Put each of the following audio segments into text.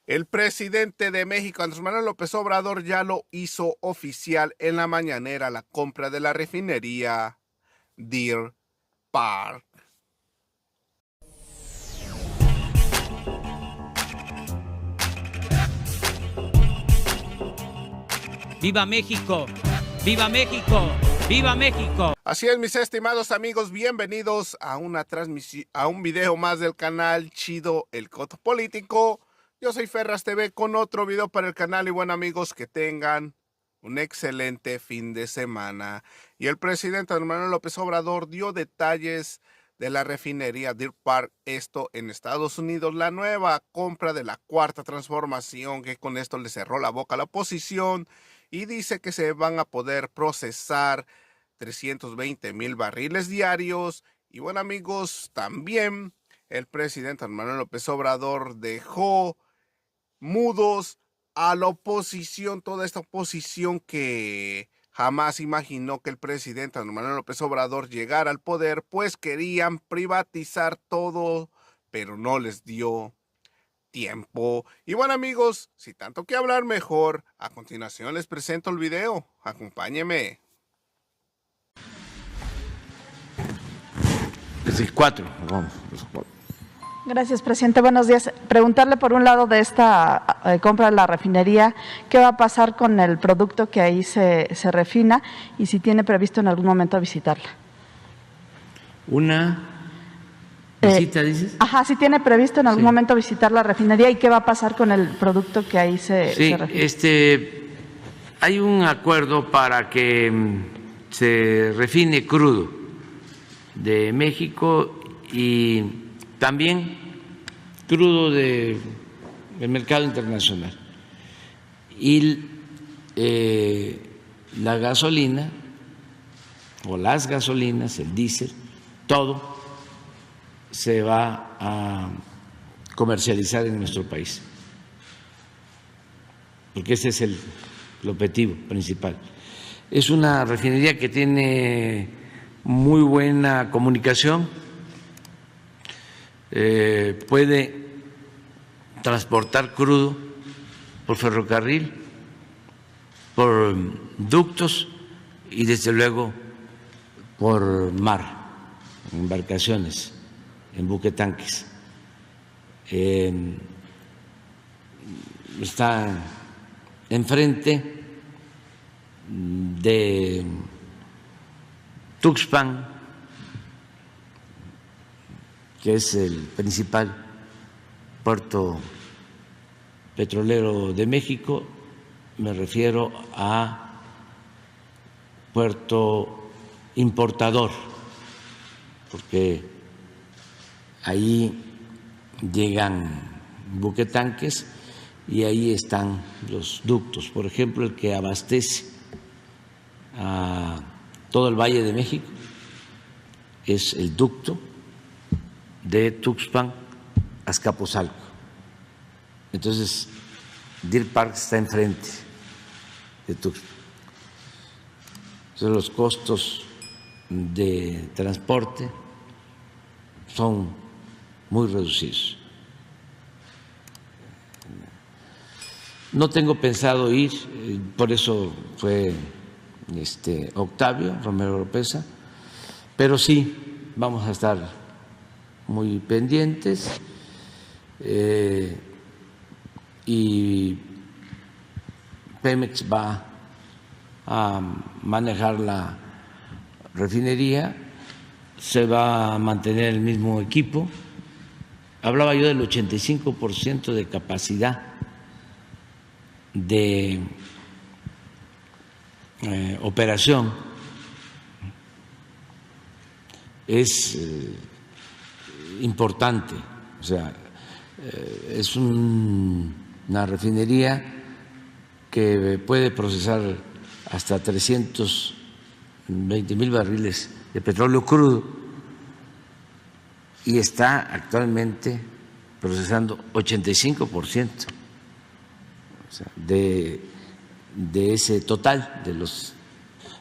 El presidente de México, Andrés Manuel López Obrador, ya lo hizo oficial en la mañanera la compra de la refinería Deer Park. ¡Viva México! ¡Viva México! ¡Viva México! Así es, mis estimados amigos, bienvenidos a una transmisión, a un video más del canal Chido el Coto Político. Yo soy Ferras TV con otro video para el canal y bueno amigos, que tengan un excelente fin de semana. Y el presidente Andrés Manuel López Obrador dio detalles de la refinería Deer Park, esto en Estados Unidos, la nueva compra de la cuarta transformación, que con esto le cerró la boca a la oposición y dice que se van a poder procesar 320,000 barriles diarios. Y bueno amigos, también el presidente Manuel López Obrador dejó mudos a la oposición, toda esta oposición que jamás imaginó que el presidente Manuel López Obrador llegara al poder, pues querían privatizar todo, pero no les dio tiempo. Y bueno amigos, sin tanto que hablar, mejor a continuación les presento el video. Acompáñenme. Es el 4, vamos. Gracias, presidente. Buenos días. Preguntarle por un lado de esta compra de la refinería, ¿qué va a pasar con el producto que ahí se refina y si tiene previsto en algún momento visitarla? ¿Una visita, dices? Ajá, si tiene previsto en algún momento visitar la refinería y qué va a pasar con el producto que ahí se refina. Hay un acuerdo para que se refine crudo de México y también crudo del mercado internacional. Y la gasolina o las gasolinas, el diésel, todo se va a comercializar en nuestro país, porque ese es el objetivo principal. Es una refinería que tiene muy buena comunicación, puede transportar crudo por ferrocarril, por ductos y desde luego por mar, embarcaciones, en buquetanques. Está enfrente de Tuxpan, que es el principal puerto petrolero de México. Me refiero a puerto importador, porque ahí llegan buquetanques y ahí están los ductos. Por ejemplo, el que abastece a todo el Valle de México es el ducto de Tuxpan a Azcapotzalco. Entonces, Deer Park está enfrente de Tuxpan. Entonces, los costos de transporte son muy reducidos. No tengo pensado ir, por eso fue Octavio Romero Oropeza, pero sí vamos a estar muy pendientes y Pemex va a manejar la refinería, se va a mantener el mismo equipo. Hablaba yo del 85% de capacidad de operación. Es importante, o sea, es una refinería que puede procesar hasta 320,000 barriles de petróleo crudo y está actualmente procesando 85%, o sea, de ese total de los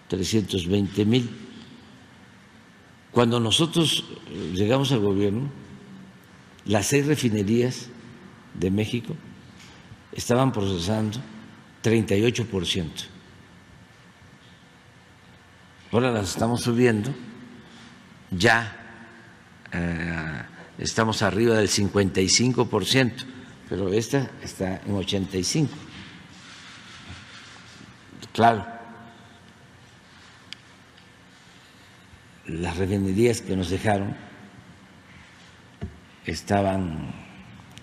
320,000. Cuando nosotros llegamos al gobierno, las 6 refinerías de México estaban procesando 38%. Ahora las estamos subiendo, ya estamos arriba del 55%, pero esta está en 85%. Claro, las refinerías que nos dejaron estaban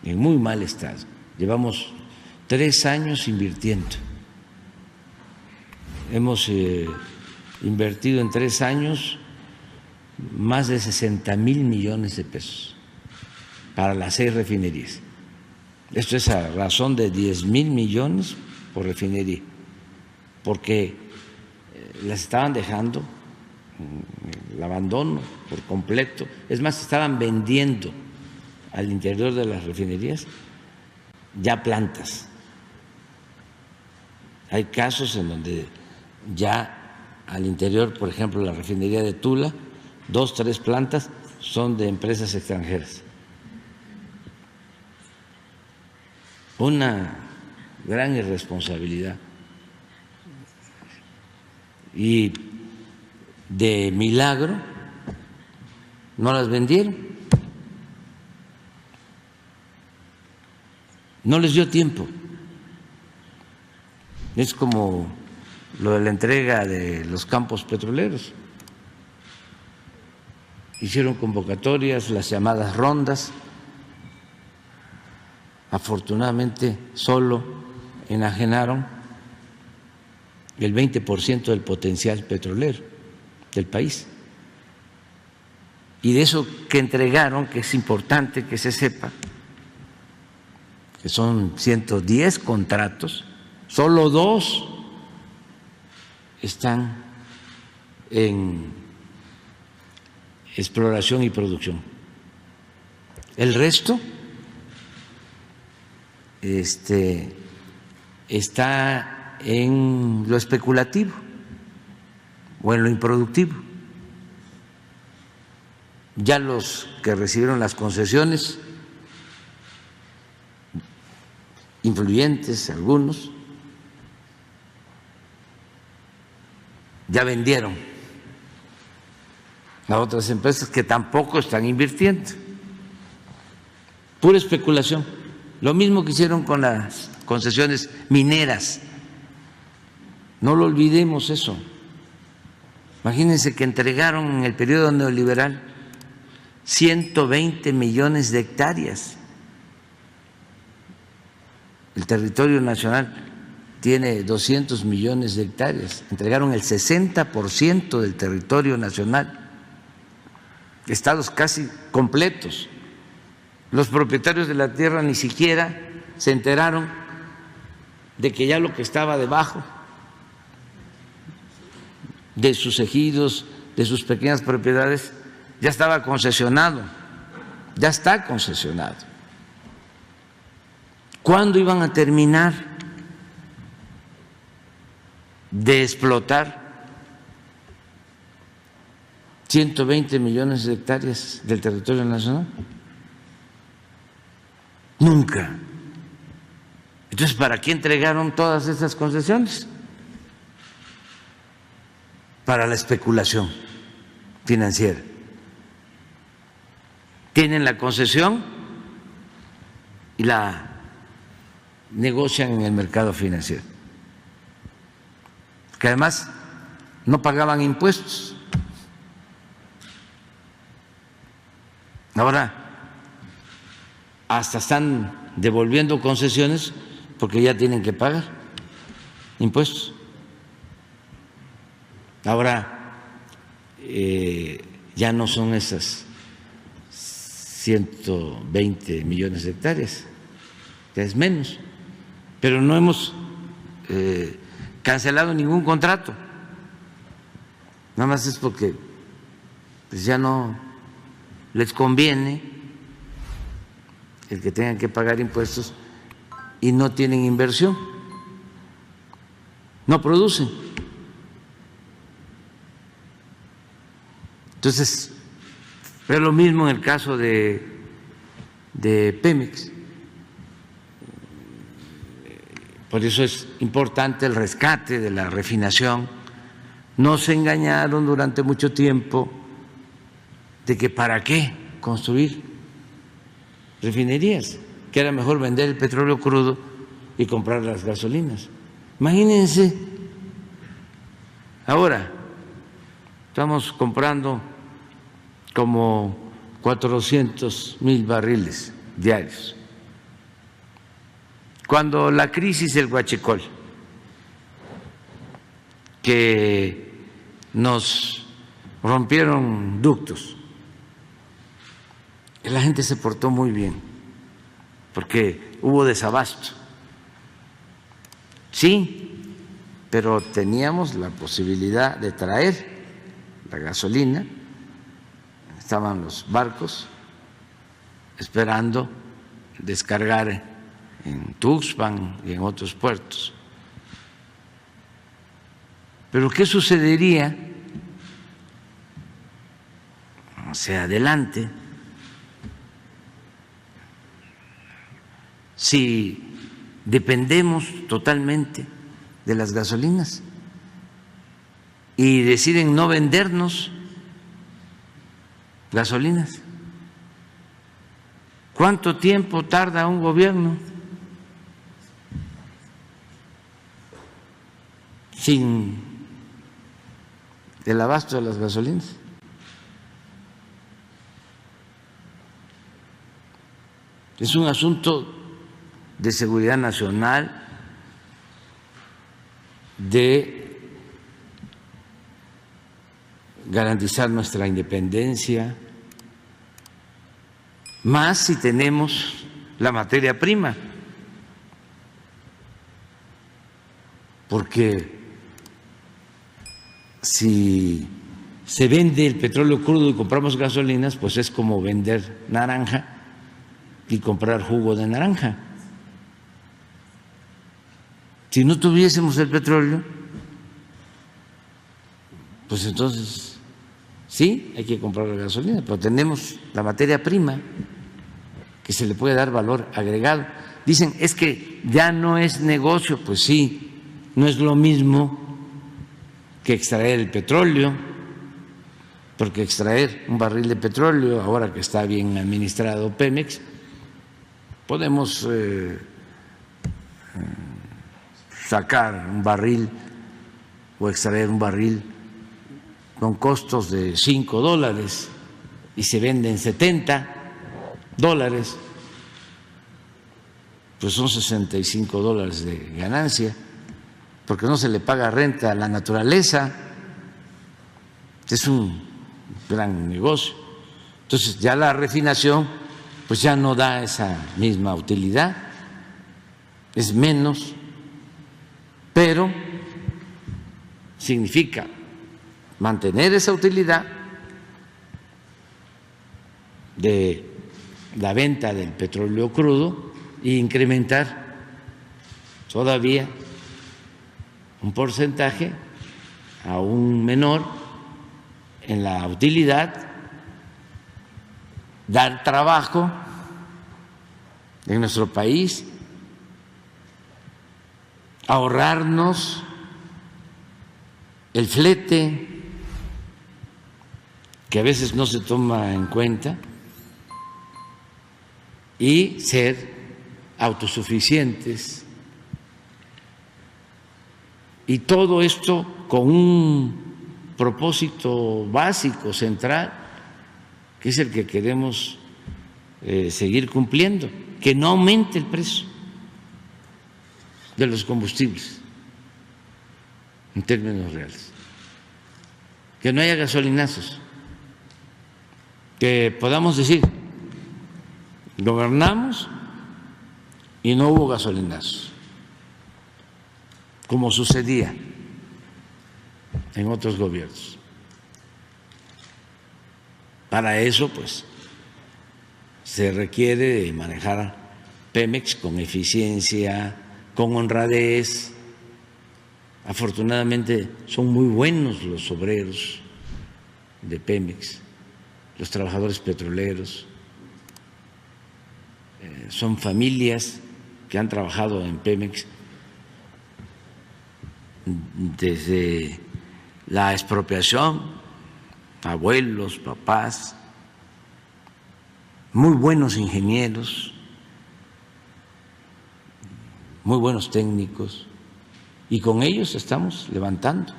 en muy mal estado. Llevamos 3 años invirtiendo. Hemos invertido en 3 años más de 60,000 millones de pesos para las 6 refinerías. Esto es a razón de 10,000 millones por refinería, porque las estaban dejando el abandono por completo. Es más, estaban vendiendo al interior de las refinerías ya plantas. Hay casos en donde ya al interior, por ejemplo, la refinería de Tula, 2, 3 plantas son de empresas extranjeras. Una gran irresponsabilidad. Y de milagro no las vendieron. No les dio tiempo. Es como lo de la entrega de los campos petroleros. Hicieron convocatorias, las llamadas rondas. Afortunadamente solo enajenaron el 20% del potencial petrolero del país. Y de eso que entregaron, que es importante que se sepa, que son 110 contratos, solo 2 están en exploración y producción. El resto está en lo especulativo o en lo improductivo. Ya los que recibieron las concesiones, influyentes algunos, ya vendieron a otras empresas que tampoco están invirtiendo. Pura especulación. Lo mismo que hicieron con las concesiones mineras. No lo olvidemos eso. Imagínense que entregaron en el periodo neoliberal 120 millones de hectáreas. El territorio nacional tiene 200 millones de hectáreas. Entregaron el 60% del territorio nacional. Estados casi completos. Los propietarios de la tierra ni siquiera se enteraron de que ya lo que estaba debajo de sus ejidos, de sus pequeñas propiedades, ya estaba concesionado, ya está concesionado. ¿Cuándo iban a terminar de explotar 120 millones de hectáreas del territorio nacional? Nunca. Entonces, ¿para qué entregaron todas esas concesiones? Para la especulación financiera. Tienen la concesión y la negocian en el mercado financiero, que además no pagaban impuestos. Ahora hasta están devolviendo concesiones porque ya tienen que pagar impuestos. Ahora ya no son esas 120 millones de hectáreas, ya es menos, pero no hemos cancelado ningún contrato, nada más es porque pues ya no les conviene el que tengan que pagar impuestos y no tienen inversión, no producen. Entonces, es lo mismo en el caso de Pemex. Por eso es importante el rescate de la refinación. Nos engañaron durante mucho tiempo de que para qué construir refinerías, que era mejor vender el petróleo crudo y comprar las gasolinas. Imagínense, ahora estamos comprando como 400,000 barriles diarios. Cuando la crisis del Huachicol, que nos rompieron ductos, la gente se portó muy bien, porque hubo desabasto. Sí, pero teníamos la posibilidad de traer la gasolina, estaban los barcos esperando descargar en Tuxpan y en otros puertos. Pero ¿qué sucedería hacia adelante si dependemos totalmente de las gasolinas y deciden no vendernos gasolinas? ¿Cuánto tiempo tarda un gobierno sin el abasto de las gasolinas? Es un asunto de seguridad nacional, de garantizar nuestra independencia, más si tenemos la materia prima, porque si se vende el petróleo crudo y compramos gasolinas, pues es como vender naranja y comprar jugo de naranja. Si no tuviésemos el petróleo, pues entonces sí, hay que comprar la gasolina, pero tenemos la materia prima que se le puede dar valor agregado. Dicen, es que ya no es negocio. Pues sí, no es lo mismo que extraer el petróleo, porque extraer un barril de petróleo, ahora que está bien administrado Pemex, podemos sacar un barril o extraer un barril con costos de $5 y se venden $70, pues son $65 de ganancia, porque no se le paga renta a la naturaleza. Es un gran negocio. Entonces ya la refinación pues ya no da esa misma utilidad, es menos, pero significa mantener esa utilidad de la venta del petróleo crudo e incrementar todavía un porcentaje aún menor en la utilidad, dar trabajo en nuestro país, ahorrarnos el flete, que a veces no se toma en cuenta, y ser autosuficientes. Y todo esto con un propósito básico, central, que es el que queremos seguir cumpliendo, que no aumente el precio de los combustibles en términos reales, que no haya gasolinazos, que podamos decir, gobernamos y no hubo gasolinazos, como sucedía en otros gobiernos. Para eso, pues, se requiere de manejar Pemex con eficiencia, con honradez. Afortunadamente son muy buenos los obreros de Pemex, los trabajadores petroleros, son familias que han trabajado en Pemex desde la expropiación, abuelos, papás, muy buenos ingenieros, muy buenos técnicos, y con ellos estamos levantando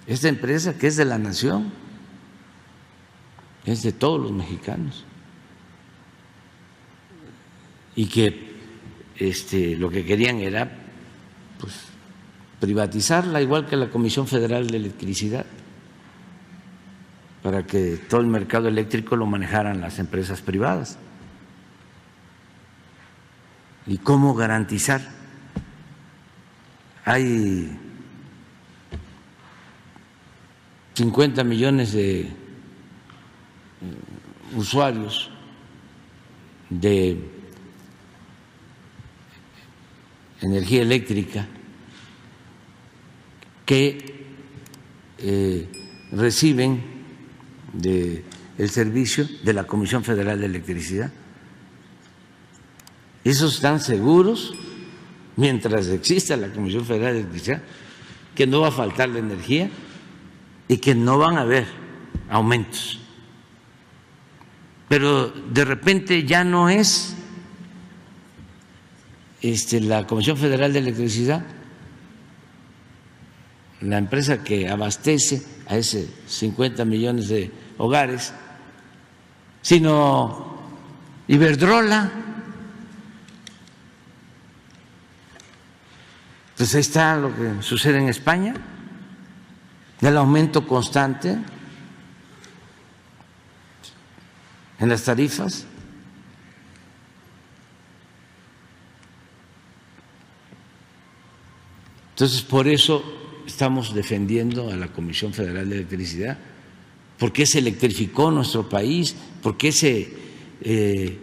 esta empresa que es de la nación, es de todos los mexicanos, y que lo que querían era pues privatizarla, igual que la Comisión Federal de Electricidad, para que todo el mercado eléctrico lo manejaran las empresas privadas. ¿Y cómo garantizar? Hay 50 millones de usuarios de energía eléctrica que reciben el servicio de la Comisión Federal de Electricidad. Esos están seguros, mientras exista la Comisión Federal de Electricidad, que no va a faltar la energía y que no van a haber aumentos. Pero de repente ya no es la Comisión Federal de Electricidad la empresa que abastece a ese 50 millones de hogares, sino Iberdrola. Pues ahí está lo que sucede en España, el aumento constante en las tarifas. Entonces, por eso estamos defendiendo a la Comisión Federal de Electricidad, porque se electrificó nuestro país, porque se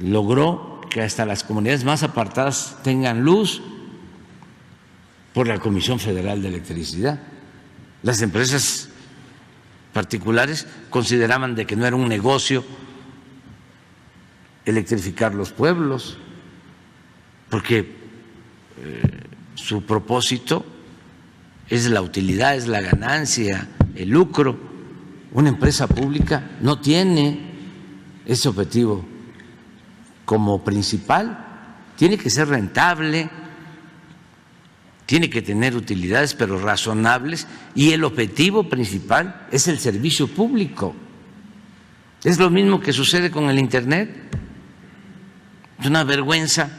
logró que hasta las comunidades más apartadas tengan luz por la Comisión Federal de Electricidad. Las empresas particulares consideraban de que no era un negocio electrificar los pueblos, porque su propósito es la utilidad, es la ganancia, el lucro. Una empresa pública no tiene ese objetivo como principal, tiene que ser rentable, tiene que tener utilidades, pero razonables, y el objetivo principal es el servicio público. Es lo mismo que sucede con el Internet. Es una vergüenza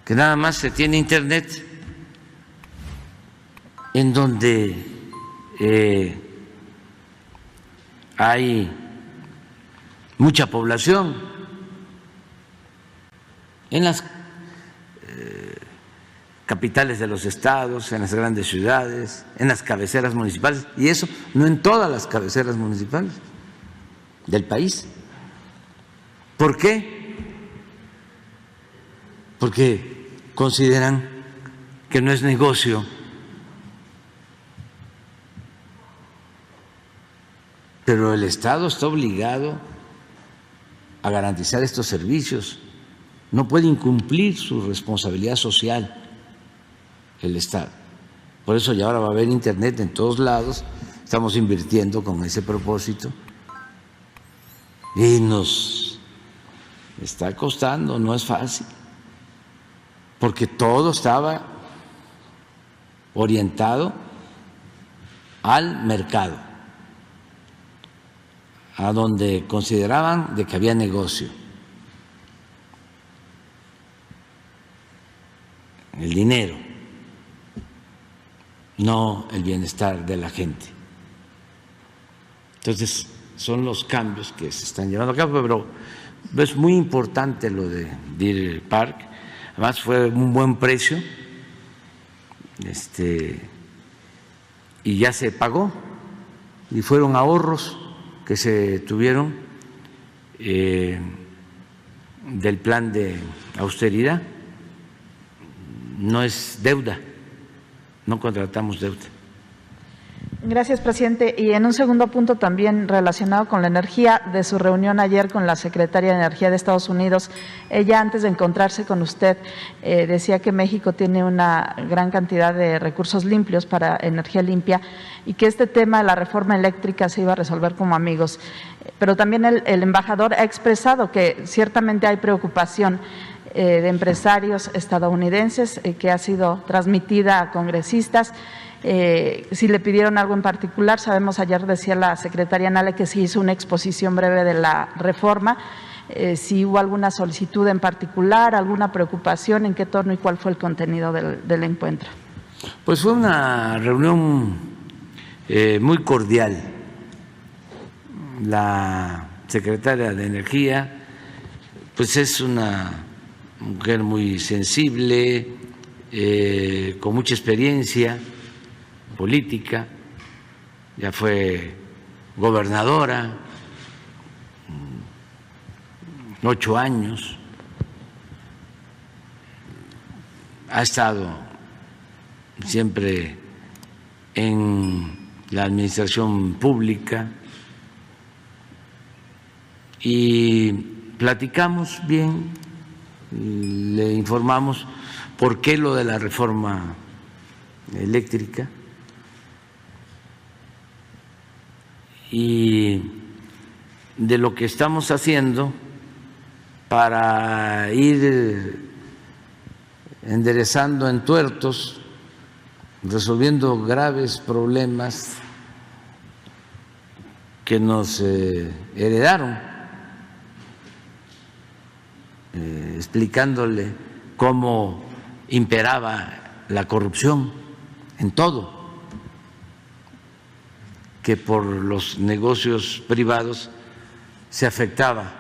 que nada más se tiene Internet en donde hay mucha población, en las capitales de los estados, en las grandes ciudades, en las cabeceras municipales, y eso no en todas las cabeceras municipales del país. ¿Por qué? Porque consideran que no es negocio. Pero el Estado está obligado a garantizar estos servicios, no puede incumplir su responsabilidad social el Estado. Por eso ya ahora va a haber Internet en todos lados, estamos invirtiendo con ese propósito y nos está costando, no es fácil, porque todo estaba orientado al mercado, a donde consideraban de que había negocio, el dinero, no el bienestar de la gente. Entonces, son los cambios que se están llevando a cabo, pero es muy importante lo de Deer Park. Además, fue un buen precio, y ya se pagó, y fueron ahorros que se tuvieron del plan de austeridad. No es deuda, no contratamos deuda. Gracias, presidente. Y en un segundo punto también relacionado con la energía, de su reunión ayer con la secretaria de Energía de Estados Unidos, ella antes de encontrarse con usted decía que México tiene una gran cantidad de recursos limpios para energía limpia y que este tema de la reforma eléctrica se iba a resolver como amigos. Pero también el embajador ha expresado que ciertamente hay preocupación de empresarios estadounidenses que ha sido transmitida a congresistas. Si le pidieron algo en particular, sabemos, ayer decía la secretaria Nale que sí hizo una exposición breve de la reforma, si hubo alguna solicitud en particular, alguna preocupación, en qué tono y cuál fue el contenido del encuentro. Pues fue una reunión muy cordial. La secretaria de Energía pues es una mujer muy sensible, con mucha experiencia política, ya fue gobernadora 8 años, ha estado siempre en la administración pública y platicamos bien, le informamos por qué lo de la reforma eléctrica y de lo que estamos haciendo para ir enderezando entuertos, resolviendo graves problemas que nos heredaron, explicándole cómo imperaba la corrupción en todo, que por los negocios privados se afectaba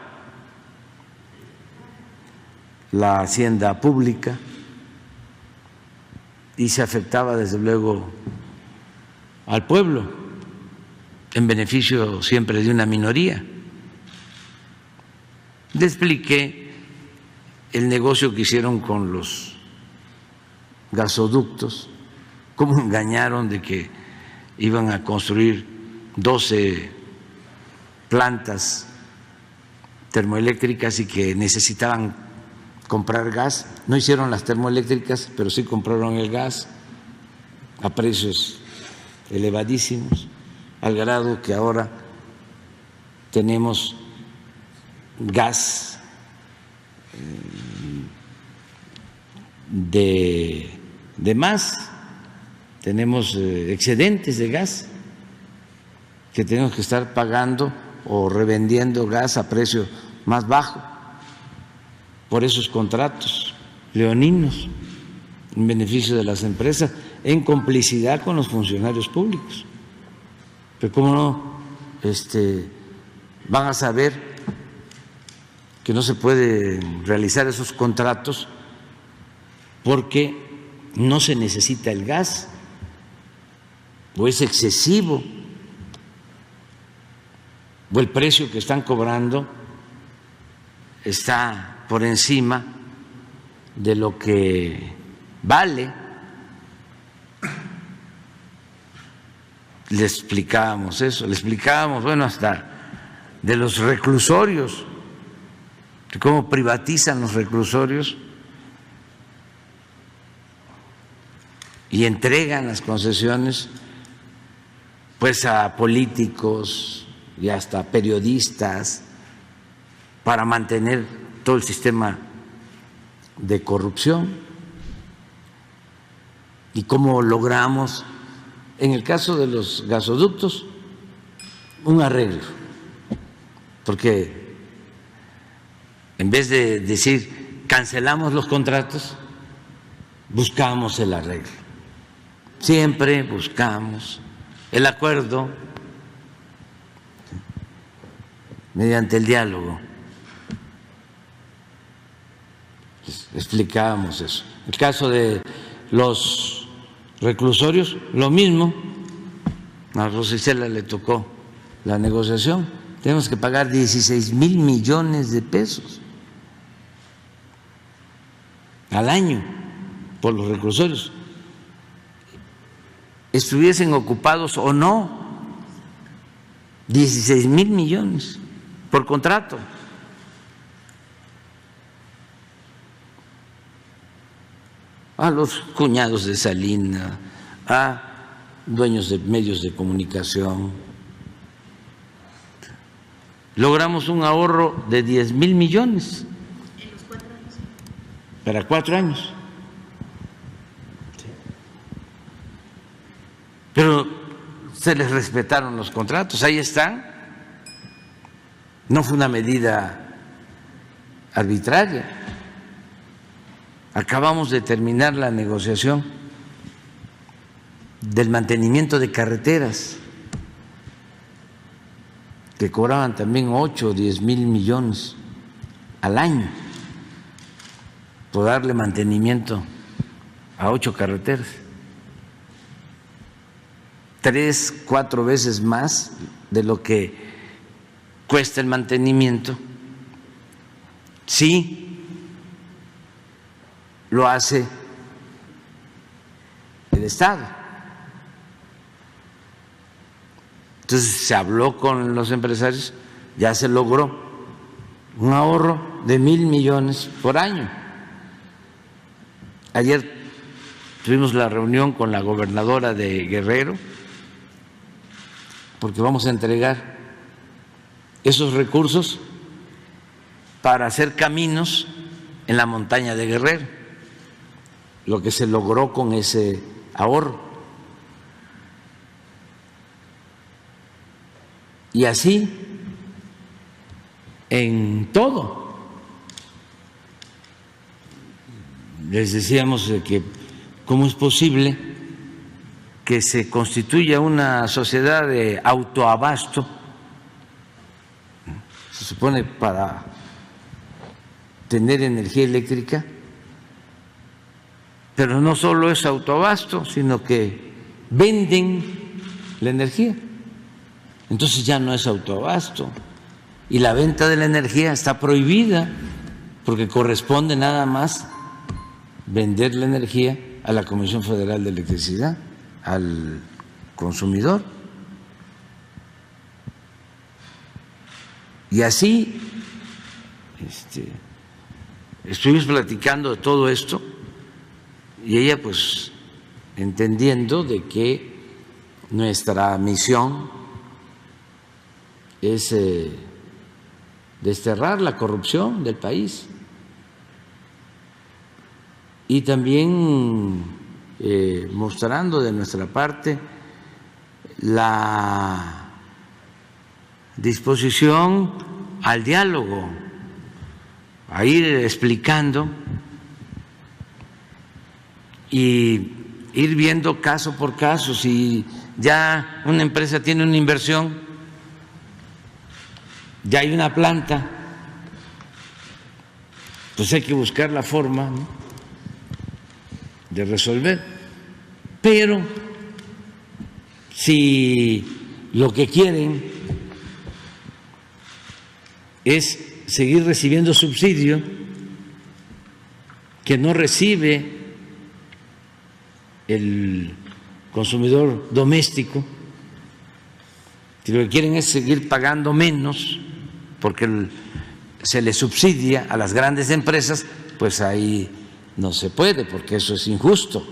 la hacienda pública y se afectaba desde luego al pueblo en beneficio siempre de una minoría. Le expliqué el negocio que hicieron con los gasoductos, cómo engañaron de que iban a construir 12 plantas termoeléctricas y que necesitaban comprar gas. No hicieron las termoeléctricas, pero sí compraron el gas a precios elevadísimos, al grado que ahora tenemos gas de más, tenemos excedentes de gas que tenemos que estar pagando o revendiendo gas a precio más bajo por esos contratos leoninos en beneficio de las empresas, en complicidad con los funcionarios públicos. Pero cómo no van a saber que no se puede realizar esos contratos porque no se necesita el gas o es excesivo, o el precio que están cobrando está por encima de lo que vale. Le explicábamos eso, le explicábamos, bueno, hasta de los reclusorios, de cómo privatizan los reclusorios y entregan las concesiones pues a políticos y hasta periodistas para mantener todo el sistema de corrupción, y cómo logramos en el caso de los gasoductos un arreglo, porque en vez de decir cancelamos los contratos, buscamos el arreglo, siempre buscamos el acuerdo mediante el diálogo. Explicábamos eso. El caso de los reclusorios, lo mismo. A Rosa Isela le tocó la negociación. Tenemos que pagar 16,000 millones de pesos al año por los reclusorios. estuviesen ocupados o no. 16,000 millones por contrato. A los cuñados de Salinas, a dueños de medios de comunicación. Logramos un ahorro de 10,000 millones. ¿En los 4 años? Para 4 años. Pero se les respetaron los contratos, ahí están. No fue una medida arbitraria. Acabamos de terminar la negociación del mantenimiento de carreteras, que cobraban también 8 o 10,000 millones al año por darle mantenimiento a 8 carreteras. 3, 4 veces más de lo que cuesta el mantenimiento. Sí, lo hace el Estado. Entonces se habló con los empresarios, ya se logró un ahorro de 1,000 millones por año. Ayer tuvimos la reunión con la gobernadora de Guerrero, porque vamos a entregar esos recursos para hacer caminos en la montaña de Guerrero, lo que se logró con ese ahorro. Y así en todo. Les decíamos que cómo es posible que se constituya una sociedad de autoabasto, se supone para tener energía eléctrica, pero no solo es autoabasto, sino que venden la energía. Entonces ya no es autoabasto y la venta de la energía está prohibida porque corresponde nada más vender la energía a la Comisión Federal de Electricidad, al consumidor. Y así estuvimos platicando de todo esto y ella pues entendiendo de que nuestra misión es desterrar la corrupción del país y también mostrando de nuestra parte la disposición al diálogo, a ir explicando y ir viendo caso por caso. Si ya una empresa tiene una inversión, ya hay una planta, pues hay que buscar la forma, ¿no?, de resolver. Pero si lo que quieren es seguir recibiendo subsidio que no recibe el consumidor doméstico, si lo que quieren es seguir pagando menos porque se le subsidia a las grandes empresas, pues ahí no se puede, porque eso es injusto.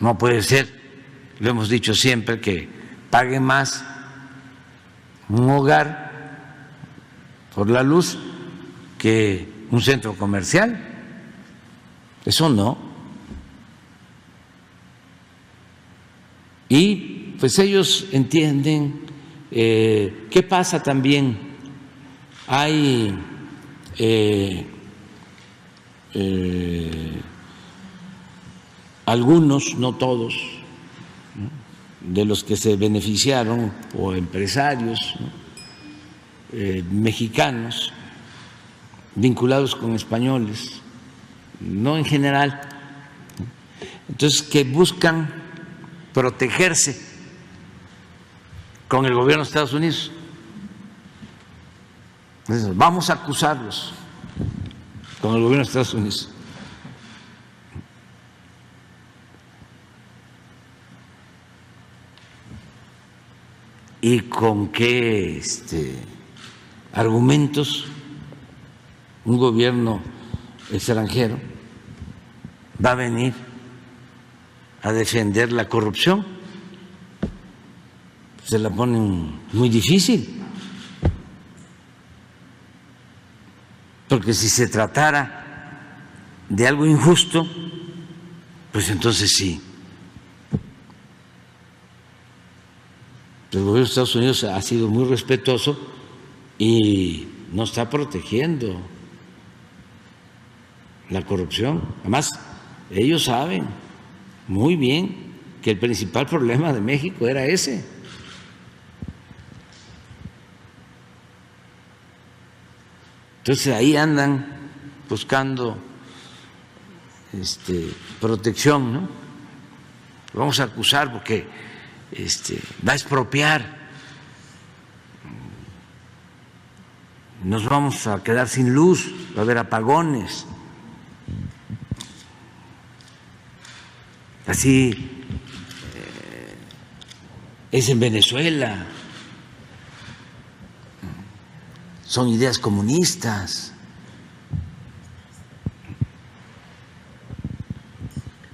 No puede ser, lo hemos dicho siempre, que pague más un hogar por la luz que un centro comercial. Eso no. Y pues ellos entienden. ¿Qué pasa también? Hay algunos, no todos, ¿no?, de los que se beneficiaron, o empresarios, ¿no?, mexicanos vinculados con españoles, no en general, entonces que buscan protegerse con el gobierno de Estados Unidos. Entonces, vamos a acusarlos con el gobierno de Estados Unidos. y con qué argumentos un gobierno extranjero va a venir a defender la corrupción. Se la ponen muy difícil, porque si se tratara de algo injusto, pues entonces sí. El gobierno de Estados Unidos ha sido muy respetuoso y no está protegiendo la corrupción. Además, ellos saben muy bien que el principal problema de México era ese. Entonces ahí andan buscando protección, ¿no? Lo vamos a acusar porque va a expropiar. Nos vamos a quedar sin luz, va a haber apagones. Así es en Venezuela. Son ideas comunistas.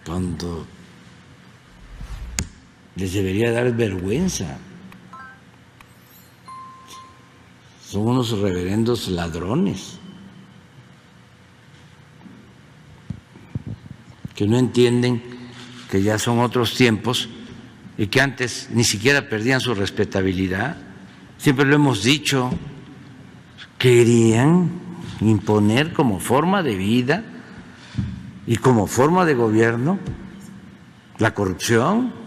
Cuando les debería dar vergüenza. Son unos reverendos ladrones que no entienden que ya son otros tiempos y que antes ni siquiera perdían su respetabilidad. Siempre lo hemos dicho, querían imponer como forma de vida y como forma de gobierno la corrupción.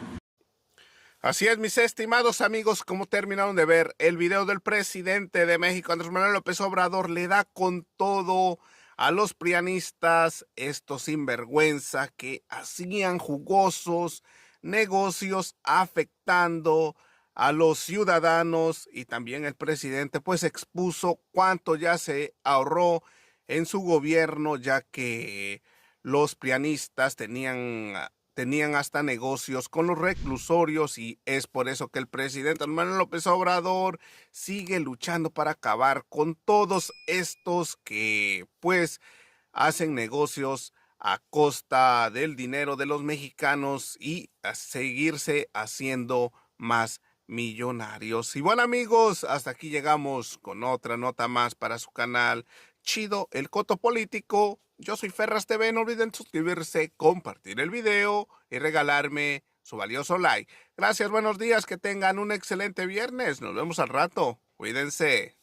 Así es, mis estimados amigos, como terminaron de ver el video del presidente de México, Andrés Manuel López Obrador, le da con todo a los prianistas, estos sinvergüenza que hacían jugosos negocios afectando a los ciudadanos, y también el presidente pues expuso cuánto ya se ahorró en su gobierno, ya que los prianistas tenían hasta negocios con los reclusorios, y es por eso que el presidente Andrés Manuel López Obrador sigue luchando para acabar con todos estos que pues hacen negocios a costa del dinero de los mexicanos y a seguirse haciendo más millonarios. Y bueno, amigos, hasta aquí llegamos con otra nota más para su canal Chido el Coto Político. Yo soy Ferras TV, no olviden suscribirse, compartir el video y regalarme su valioso like. Gracias, buenos días, que tengan un excelente viernes. Nos vemos al rato. Cuídense.